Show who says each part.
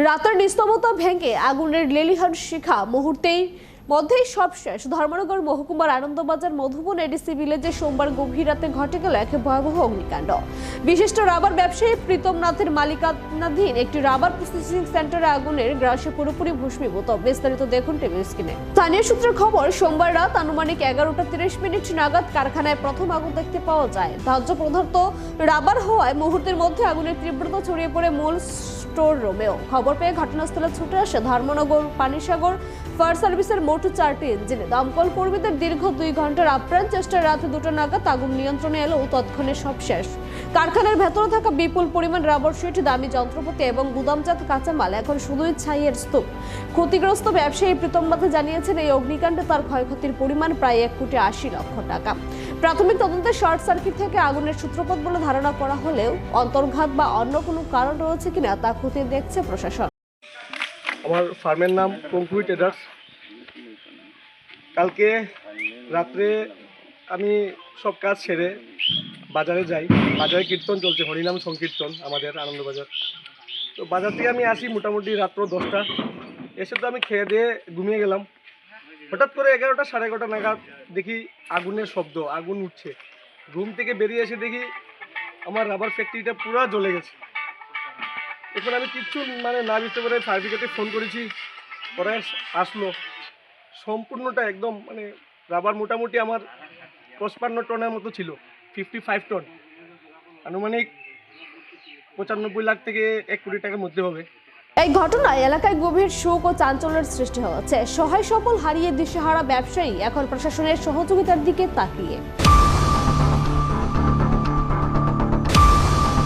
Speaker 1: রাতের নিস্তব্ধতা ভেঙে আগুনের লেলিহান শিখা মুহূর্তেই মধ্যেই সব শেষ। ধর্মনগর মহকুমার আনন্দবাজার মধুবন এডিসি ভিলেজে সোমবার গভীর রাতে ঘটে গেল এক ভয়াবহ অগ্নিকাণ্ড। বিশিষ্ট রাবার ব্যবসায়ী প্রীতম নাথের মালিকানাধীন একটি রাবার প্রসেসিং সেন্টারে আগুনের গ্রাসে পুরোপুরি ভস্মীভূত। বিস্তারিত দেখুন টিভি স্ক্রিনে। স্থানীয় সূত্রের খবর, সোমবার রাত আনুমানিক 11:30 নাগাদ কারখানায় প্রথম আগুন দেখতে পাওয়া যায়। দাহ্য পদার্থ রাবার হওয়ায় মুহূর্তের মধ্যে আগুনের তীব্রতা ছড়িয়ে পড়ে মূল স্টোর রুমেও। খবর পেয়ে ঘটনাস্থলে ছুটে আসে ধর্মনগর পানিসাগর ফায়ার সার্ভিসের মোট 4টি ইঞ্জিন। দমকল কর্মীদের দীর্ঘ 2 ঘন্টার আপ্রাণ চেষ্টায় রাত 2টা নাগাদ আগুন নিয়ন্ত্রণে এলেও তৎক্ষণে সব শেষ। কারখানার ভেতরে থাকা বিপুল পরিমাণ রাবার শিট, দামি যন্ত্রপাতি এবং গুদামজাত কাঁচামাল এখন শুধুই ছাইয়ের স্তূপ। ক্ষতিগ্রস্ত ব্যবসায়ী প্রীতম নাথ জানিয়েছেন, এই অগ্নিকাণ্ডে তার ক্ষয়ক্ষতির পরিমাণ প্রায় 1,80,00,000 টাকা। প্রাথমিক তদন্তে শর্ট সার্কিট থেকে আগুনের সূত্রপাত বলে ধারণা করা হলেও অন্তর্ঘাত বা অন্য কোনো কারণ রয়েছে কিনা তা খতিয়ে দেখছে প্রশাসন।
Speaker 2: আমার ফার্মের নাম কঙ্কুই ট্রেডার্স। কালকে রাত্রে আমি সব কাজ সেরে বাজারে যাই। বাজারে কীর্তন চলছে, হরিনাম সংকীর্তন আমাদের আনন্দবাজার। তো বাজার থেকে আমি আসি মোটামুটি রাত্র 10টা। এসে তো আমি খেয়ে দিয়ে ঘুমিয়ে গেলাম। হঠাৎ করে 11টা সাড়ে 11টা নাগাদ দেখি আগুনের শব্দ, আগুন উঠছে। ঘুম থেকে বেরিয়ে এসে দেখি আমার রাবার ফ্যাক্টরিটা পুরো জ্বলে গেছে। এখন আমি কিচ্ছু না বুঝতে পারে ফায়ার ব্রিগেডে ফোন করেছি, পরে আসলো। সম্পূর্ণটা একদম রাবার মোটামুটি আমার 55 টনের মতো ছিল, 55 টন, আনুমানিক 95 লাখ থেকে 1 কোটি টাকার মধ্যে হবে।
Speaker 1: এই ঘটনায় এলাকায় গভীর শোক ও চাঞ্চল্যের সৃষ্টি হয়েছে। সহায় সফল হারিয়ে দিশেহারা ব্যবসায়ী এখন প্রশাসনের সহযোগিতার দিকে তাকিয়ে।